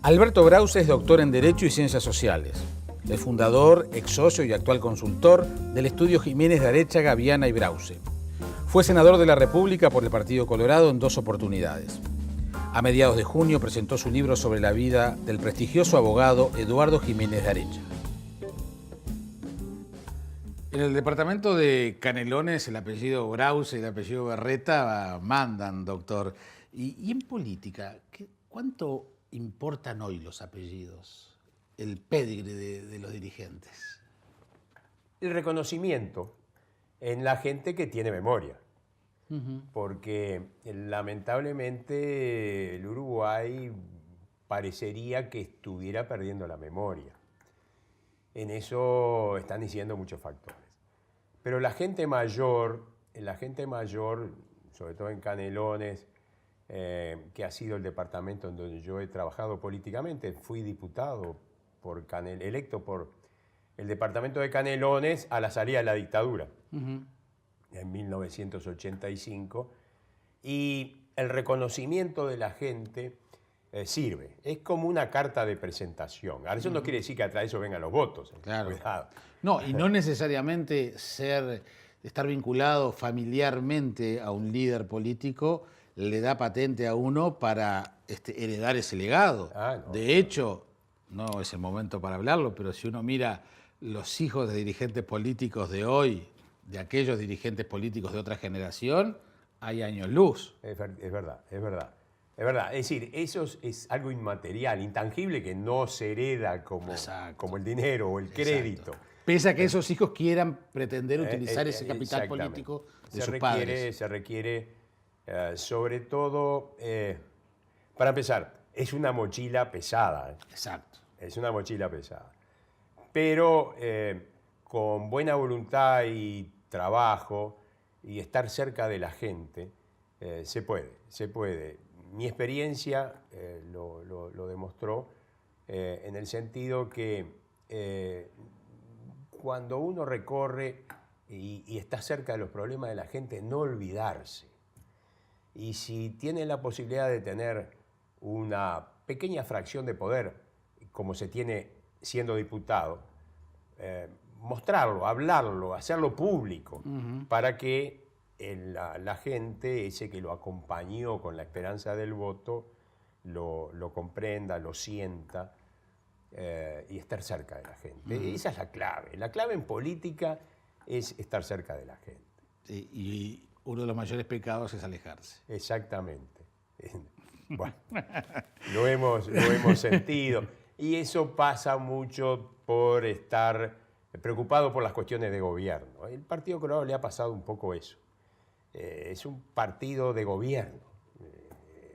Alberto Brause es doctor en Derecho y Ciencias Sociales. Es fundador, ex socio y actual consultor del estudio Jiménez de Arechaga, Viana y Brause. Fue senador de la República por el Partido Colorado en 2 oportunidades. A mediados de junio presentó su libro sobre la vida del prestigioso abogado Eduardo Jiménez de Arechaga. En el departamento de Canelones el apellido Brause y el apellido Berreta mandan, doctor. Y en política, ¿cuánto importan hoy los apellidos, el pedigrí de los dirigentes? El reconocimiento en la gente que tiene memoria. Uh-huh. Porque lamentablemente el Uruguay parecería que estuviera perdiendo la memoria. En eso están diciendo muchos factores. Pero la gente mayor, sobre todo en Canelones, que ha sido el departamento en donde yo he trabajado políticamente, fui diputado electo por el departamento de Canelones a la salida de la dictadura, Uh-huh. en 1985, y el reconocimiento de la gente sirve. Es como una carta de presentación. Ahora, eso no quiere decir que atrás de eso vengan los votos. Claro. Cuidado. No, y no necesariamente estar vinculado familiarmente a un líder político le da patente a uno para heredar ese legado. No, de hecho, no es el momento para hablarlo, pero si uno mira los hijos de dirigentes políticos de hoy, de aquellos dirigentes políticos de otra generación, hay años luz. Es verdad. Es decir, eso es algo inmaterial, intangible, que no se hereda como el dinero o el crédito. Exacto. Pese a que esos hijos quieran pretender utilizar ese capital político de sus padres. Se requiere, sobre todo, para empezar, es una mochila pesada. Exacto. Es una mochila pesada. Pero con buena voluntad y trabajo y estar cerca de la gente, se puede. Mi experiencia lo demostró en el sentido que cuando uno recorre y está cerca de los problemas de la gente, no olvidarse. Y si tiene la posibilidad de tener una pequeña fracción de poder, como se tiene siendo diputado, mostrarlo, hablarlo, hacerlo público, Uh-huh. para que la gente, ese que lo acompañó con la esperanza del voto, lo comprenda, lo sienta y estar cerca de la gente. Uh-huh. Esa es la clave. La clave en política es estar cerca de la gente. Sí, y uno de los mayores pecados es alejarse. Exactamente. Bueno, lo hemos sentido. Y eso pasa mucho por estar preocupado por las cuestiones de gobierno. El Partido Colorado le ha pasado un poco eso. Es un partido de gobierno.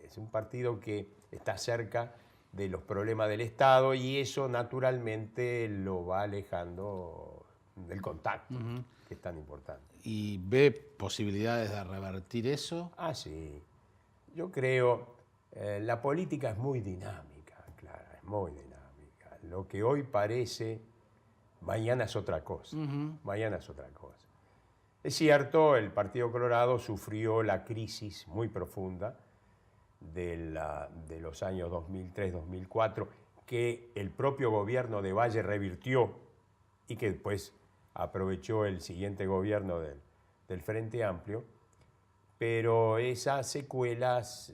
Es un partido que está cerca de los problemas del Estado y eso naturalmente lo va alejando del contacto, uh-huh, que es tan importante. ¿Y ve posibilidades de revertir eso? Sí. Yo creo, la política es muy dinámica, Clara, es muy dinámica. Lo que hoy parece, mañana es otra cosa. Uh-huh. Mañana es otra cosa. Es cierto, el Partido Colorado sufrió la crisis muy profunda de los años 2003-2004, que el propio gobierno de Valle revirtió y que después aprovechó el siguiente gobierno del Frente Amplio, pero esas secuelas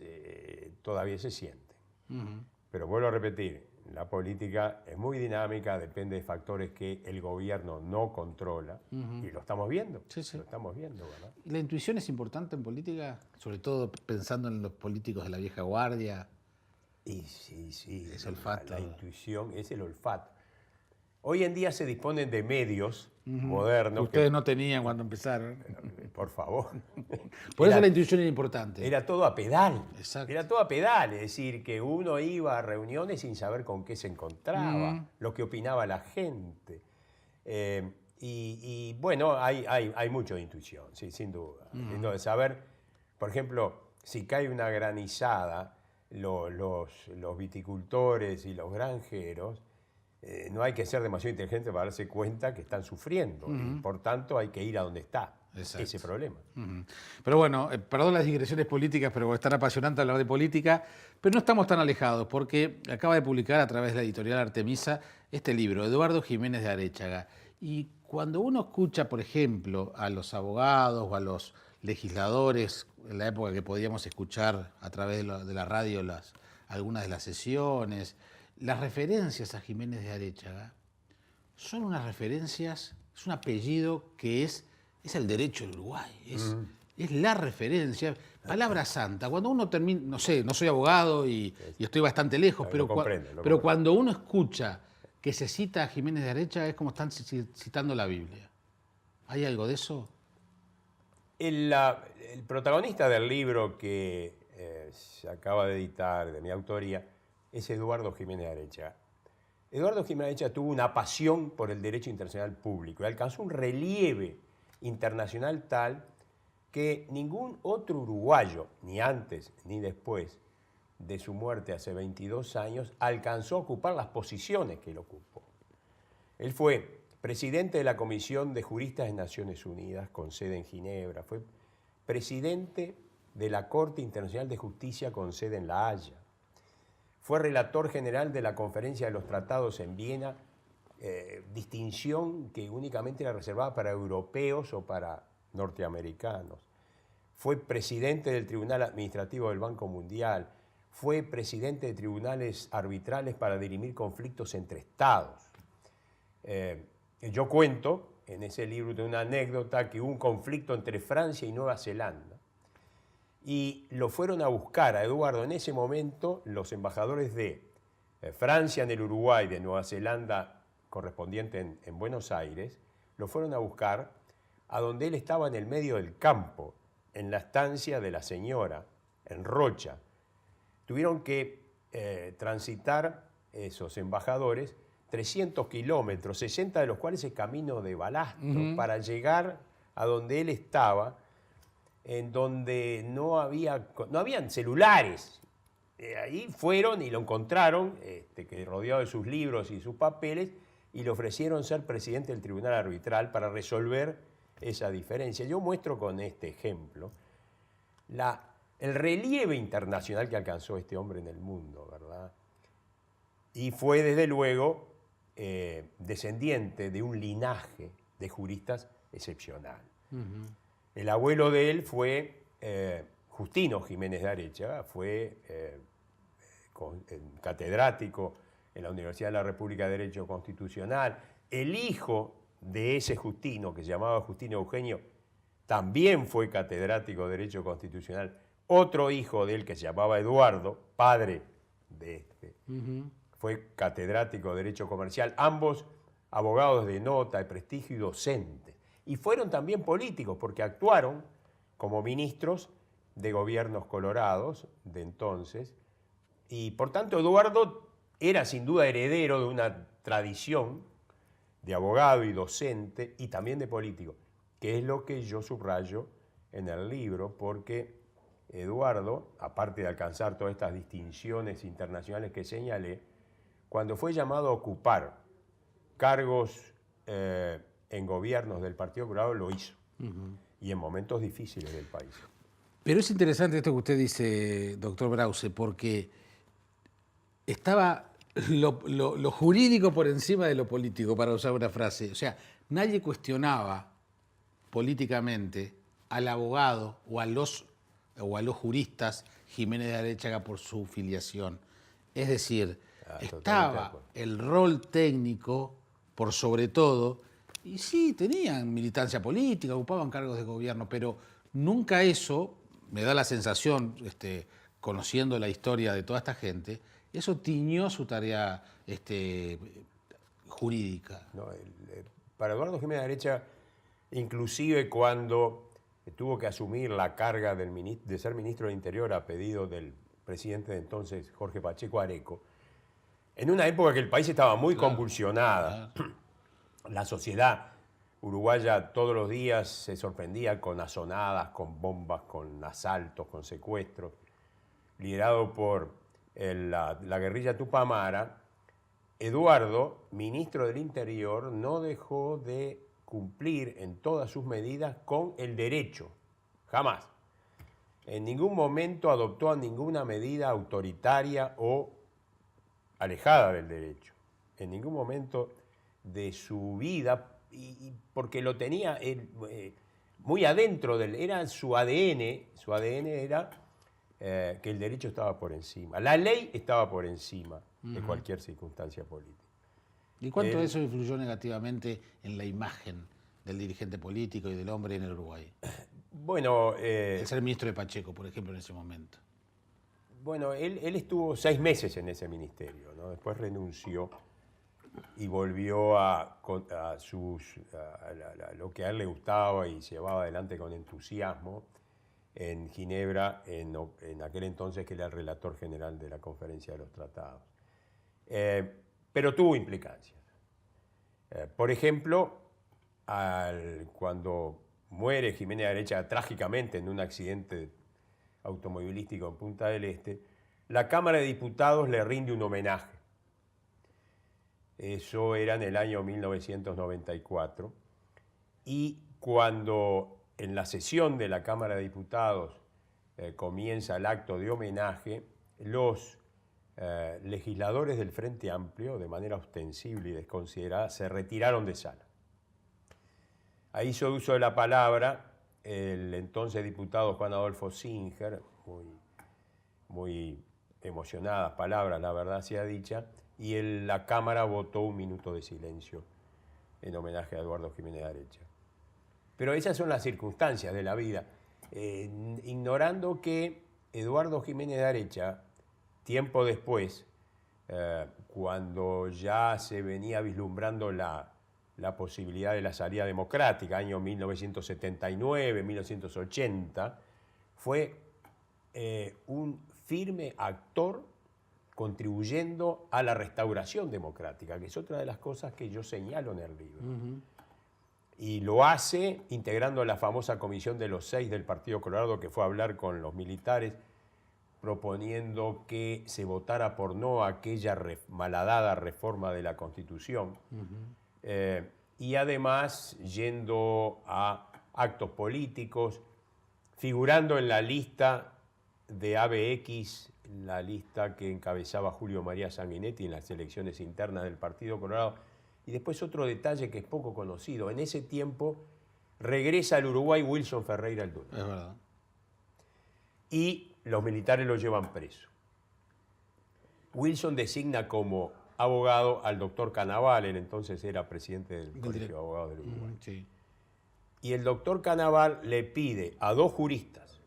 todavía se sienten. Uh-huh. Pero vuelvo a repetir, la política es muy dinámica, depende de factores que el gobierno no controla, uh-huh, y lo estamos viendo. Sí, sí. Lo estamos viendo, ¿verdad? ¿La intuición es importante en política? Sobre todo pensando en los políticos de la vieja guardia. Y sí. Es olfato. La intuición es el olfato. Hoy en día se disponen de medios, uh-huh, modernos. Ustedes no tenían cuando empezaron. Por favor. Por eso la intuición era importante. Era todo a pedal. Exacto. Era todo a pedal. Es decir, que uno iba a reuniones sin saber con qué se encontraba, uh-huh, lo que opinaba la gente. Y bueno, hay mucho de intuición, sí, sin duda. Uh-huh. Sin duda de saber, por ejemplo, si cae una granizada, los viticultores y los granjeros no hay que ser demasiado inteligente para darse cuenta que están sufriendo. Y por tanto, hay que ir a donde está ese problema. Pero bueno, perdón las digresiones políticas, pero es tan apasionante hablar de política, pero no estamos tan alejados, porque acaba de publicar a través de la editorial Artemisa este libro, Eduardo Jiménez de Aréchaga. Y cuando uno escucha, por ejemplo, a los abogados o a los legisladores, en la época que podíamos escuchar a través de la radio algunas de las sesiones, las referencias a Jiménez de Aréchaga son unas referencias, es un apellido que es el derecho del Uruguay, es la referencia, palabra santa. Cuando uno termina, no sé, no soy abogado y estoy bastante lejos, pero cuando uno escucha que se cita a Jiménez de Aréchaga es como están citando la Biblia. ¿Hay algo de eso? El protagonista del libro que se acaba de editar, de mi autoría, es Eduardo Jiménez de Aréchaga. Eduardo Jiménez de Aréchaga tuvo una pasión por el derecho internacional público y alcanzó un relieve internacional tal que ningún otro uruguayo, ni antes ni después de su muerte hace 22 años, alcanzó a ocupar las posiciones que él ocupó. Él fue presidente de la Comisión de Juristas de Naciones Unidas, con sede en Ginebra, fue presidente de la Corte Internacional de Justicia, con sede en La Haya, fue relator general de la Conferencia de los Tratados en Viena, distinción que únicamente era reservada para europeos o para norteamericanos. Fue presidente del Tribunal Administrativo del Banco Mundial, fue presidente de tribunales arbitrales para dirimir conflictos entre estados. Yo cuento en ese libro de una anécdota que hubo un conflicto entre Francia y Nueva Zelanda y lo fueron a buscar a Eduardo en ese momento los embajadores de Francia en el Uruguay, de Nueva Zelanda correspondiente en Buenos Aires, lo fueron a buscar a donde él estaba en el medio del campo, en la estancia de la señora, en Rocha. Tuvieron que transitar esos embajadores 300 kilómetros, 60 de los cuales es camino de balastro, para llegar a donde él estaba, en donde no habían celulares. Ahí fueron y lo encontraron, que rodeado de sus libros y sus papeles, y le ofrecieron ser presidente del Tribunal Arbitral para resolver esa diferencia. Yo muestro con este ejemplo el relieve internacional que alcanzó este hombre en el mundo, ¿verdad? Y fue, desde luego, descendiente de un linaje de juristas excepcional. El abuelo de él fue Justino Jiménez de Aréchaga, fue catedrático en la Universidad de la República de Derecho Constitucional. El hijo de ese Justino, que se llamaba Justino Eugenio, también fue catedrático de Derecho Constitucional. Otro hijo de él, que se llamaba Eduardo, padre de este, fue catedrático de Derecho Comercial. Ambos abogados de nota, de prestigio y docentes. Y fueron también políticos, porque actuaron como ministros de gobiernos colorados de entonces. Y por tanto, Eduardo era sin duda heredero de una tradición de abogado y docente y también de político, que es lo que yo subrayo en el libro, porque Eduardo, aparte de alcanzar todas estas distinciones internacionales que señalé, cuando fue llamado a ocupar cargos en gobiernos del Partido Colorado, lo hizo, y en momentos difíciles del país. Pero es interesante esto que usted dice, doctor Brause, porque estaba lo jurídico por encima de lo político, para usar una frase. O sea, nadie cuestionaba políticamente al abogado o a los juristas Jiménez de Aréchaga por su filiación. Es decir, estaba el rol técnico por sobre todo, y sí, tenían militancia política, ocupaban cargos de gobierno, pero nunca eso, me da la sensación, conociendo la historia de toda esta gente, eso tiñó su tarea jurídica. No, para Eduardo Jiménez de Aréchaga, inclusive cuando tuvo que asumir la carga de ser ministro del Interior a pedido del presidente de entonces, Jorge Pacheco Areco, en una época que el país estaba muy convulsionada, la sociedad uruguaya todos los días se sorprendía con azonadas, con bombas, con asaltos, con secuestros, liderado por la guerrilla tupamara. Eduardo, ministro del Interior, no dejó de cumplir en todas sus medidas con el derecho, jamás. En ningún momento adoptó ninguna medida autoritaria o alejada del derecho. En ningún momento de su vida, y porque lo tenía él, muy adentro era su ADN era que el derecho estaba por encima, la ley estaba por encima de cualquier circunstancia política. ¿Y cuánto eso influyó negativamente en la imagen del dirigente político y del hombre en el Uruguay? Bueno, El ser ministro de Pacheco, por ejemplo, en ese momento. Bueno, él estuvo 6 meses en ese ministerio, ¿no? Después renunció y volvió a lo que a él le gustaba y llevaba adelante con entusiasmo en Ginebra, en aquel entonces que era el relator general de la Conferencia de los Tratados. Pero tuvo implicancias. Por ejemplo, cuando muere Jiménez Arecha trágicamente en un accidente automovilístico en Punta del Este, la Cámara de Diputados le rinde un homenaje. Eso era en el año 1994. Y cuando en la sesión de la Cámara de Diputados comienza el acto de homenaje, los legisladores del Frente Amplio, de manera ostensible y desconsiderada, se retiraron de sala. Ahí hizo uso de la palabra el entonces diputado Juan Adolfo Singer, muy emocionadas palabras, la verdad sea dicha, y la Cámara votó 1 minuto de silencio en homenaje a Eduardo Jiménez Arecha. Pero esas son las circunstancias de la vida, ignorando que Eduardo Jiménez Arecha, tiempo después, cuando ya se venía vislumbrando la posibilidad de la salida democrática, año 1979, 1980, fue un firme actor contribuyendo a la restauración democrática, que es otra de las cosas que yo señalo en el libro. Y lo hace integrando la famosa Comisión de los 6 del Partido Colorado, que fue a hablar con los militares, proponiendo que se votara por no aquella malhadada reforma de la Constitución. Y además yendo a actos políticos, figurando en la lista de ABX, la lista que encabezaba Julio María Sanguinetti en las elecciones internas del Partido Colorado. Y después otro detalle que es poco conocido, en ese tiempo regresa al Uruguay Wilson Ferreira Aldunate. Es verdad. Y los militares lo llevan preso. Wilson designa como abogado al doctor Canaval, él entonces era presidente del Colegio de Abogados del Uruguay. Sí. Y el doctor Canaval le pide a 2 juristas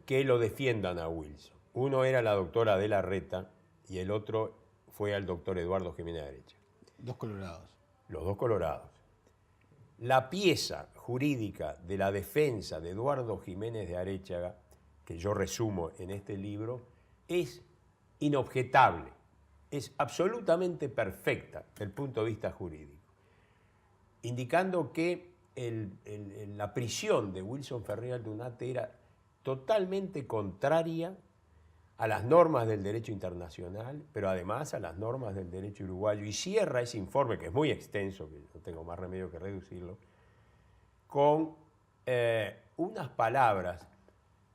que lo defiendan a Wilson. Uno era la doctora Adela Reta y el otro fue al doctor Eduardo Jiménez Arecha. 2 colorados. Los 2 colorados. La pieza jurídica de la defensa de Eduardo Jiménez de Aréchaga, que yo resumo en este libro, es inobjetable, es absolutamente perfecta desde el punto de vista jurídico, indicando que la prisión de Wilson Ferreira Aldunate era totalmente contraria a las normas del derecho internacional, pero además a las normas del derecho uruguayo, y cierra ese informe, que es muy extenso, que no tengo más remedio que reducirlo, con unas palabras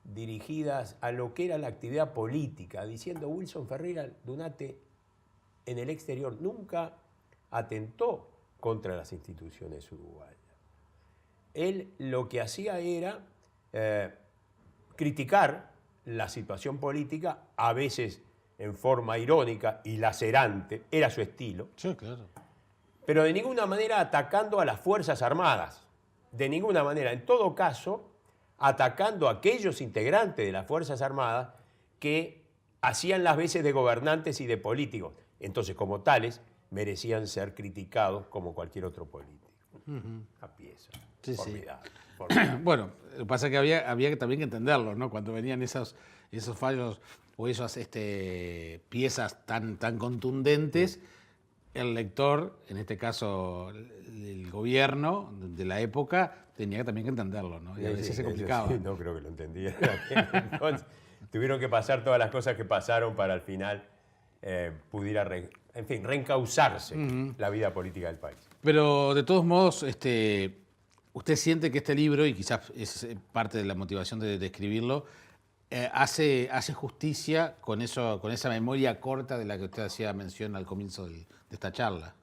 dirigidas a lo que era la actividad política, diciendo Wilson Ferreira Aldunate en el exterior nunca atentó contra las instituciones uruguayas. Él lo que hacía era criticar la situación política, a veces en forma irónica y lacerante, era su estilo, Sí, claro. pero de ninguna manera atacando a las Fuerzas Armadas, de ninguna manera. En todo caso, atacando a aquellos integrantes de las Fuerzas Armadas que hacían las veces de gobernantes y de políticos. Entonces, como tales, merecían ser criticados como cualquier otro político. Una pieza. Sí, Formidable. Bueno, lo que pasa es que había también que entenderlo, ¿no? Cuando venían esos fallos o esas piezas tan contundentes, el lector, en este caso el gobierno de la época, tenía también que entenderlo, ¿no? Y a veces se complicaba. Sí, no creo que lo entendieran. Entonces, tuvieron que pasar todas las cosas que pasaron para al final pudiera en fin, reencauzarse la vida política del país. Pero de todos modos, usted siente que este libro, y quizás es parte de la motivación de escribirlo, hace justicia con esa memoria corta de la que usted hacía mención al comienzo de esta charla.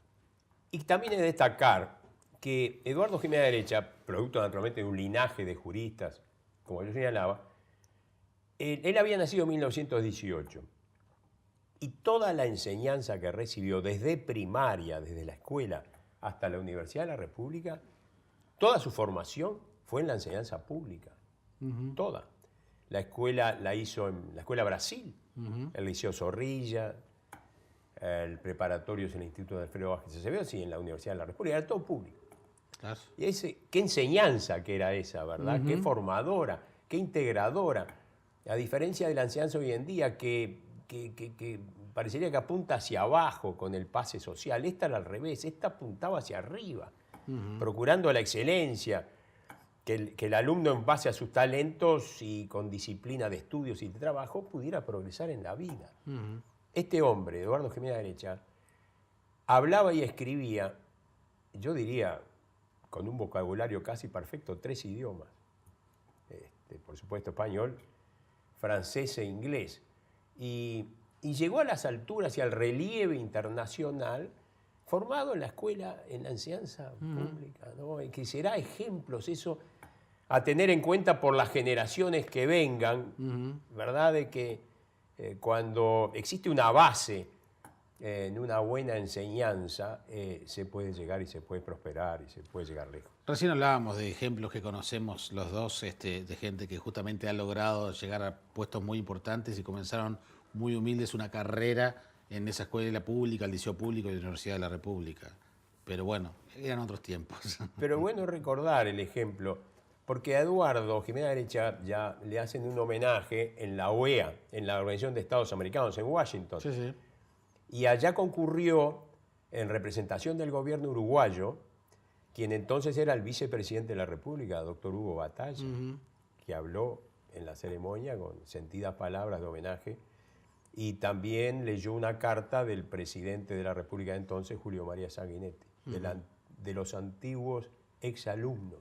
Y también es de destacar que Eduardo Giménez Arecha, producto naturalmente de un linaje de juristas, como yo señalaba, él había nacido en 1918 y toda la enseñanza que recibió desde primaria, desde la escuela hasta la Universidad de la República, toda su formación fue en la enseñanza pública, toda. La escuela la hizo en la Escuela Brasil, el Liceo Zorrilla, el preparatorio es el Instituto de Alfredo Vázquez Acevedo, sí, en la Universidad de la República, era todo público. Claro. Y qué enseñanza que era esa, ¿verdad? Qué formadora, qué integradora. A diferencia de la enseñanza hoy en día, que parecería que apunta hacia abajo con el pase social, esta era al revés, esta apuntaba hacia arriba, procurando la excelencia, que el alumno en base a sus talentos y con disciplina de estudios y de trabajo pudiera progresar en la vida. Este hombre, Eduardo Giménez Arecha, hablaba y escribía, yo diría, con un vocabulario casi perfecto, 3 idiomas. Por supuesto, español, francés e inglés. Y llegó a las alturas y al relieve internacional formado en la escuela, en la enseñanza pública, ¿no? Y que será ejemplos eso a tener en cuenta por las generaciones que vengan, ¿verdad? De que cuando existe una base en una buena enseñanza, se puede llegar y se puede prosperar y se puede llegar lejos. Recién hablábamos de ejemplos que conocemos los dos, de gente que justamente ha logrado llegar a puestos muy importantes y comenzaron muy humildes una carrera en esa escuela pública, el Liceo Público y la Universidad de la República. Pero bueno, eran otros tiempos. Pero bueno recordar el ejemplo, porque a Eduardo Giménez Arecha ya le hacen un homenaje en la OEA, en la Organización de Estados Americanos, en Washington. Sí, sí. Y allá concurrió, en representación del gobierno uruguayo, quien entonces era el vicepresidente de la República, doctor Hugo Batalla, que habló en la ceremonia con sentidas palabras de homenaje, y también leyó una carta del presidente de la República de entonces, Julio María Sanguinetti, de los antiguos exalumnos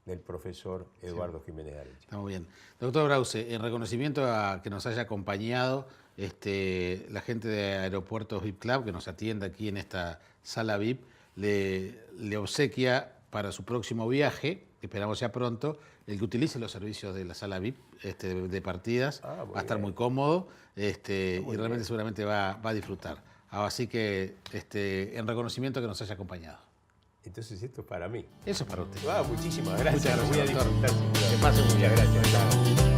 del profesor Eduardo Giménez Arecha. Está muy bien. Doctor Brause, en reconocimiento a que nos haya acompañado la gente de Aeropuertos VIP Club, que nos atiende aquí en esta sala VIP, le obsequia para su próximo viaje, que esperamos ya pronto, el que utilice los servicios de la sala VIP de partidas. Va a estar muy cómodo y realmente seguramente va a disfrutar. Así que en reconocimiento a que nos haya acompañado. Entonces esto es para mí. Eso es para usted. Muchísimas gracias. Muchas gracias, Voy a doctor. disfrutar. Que pase muchas gracias. Chao.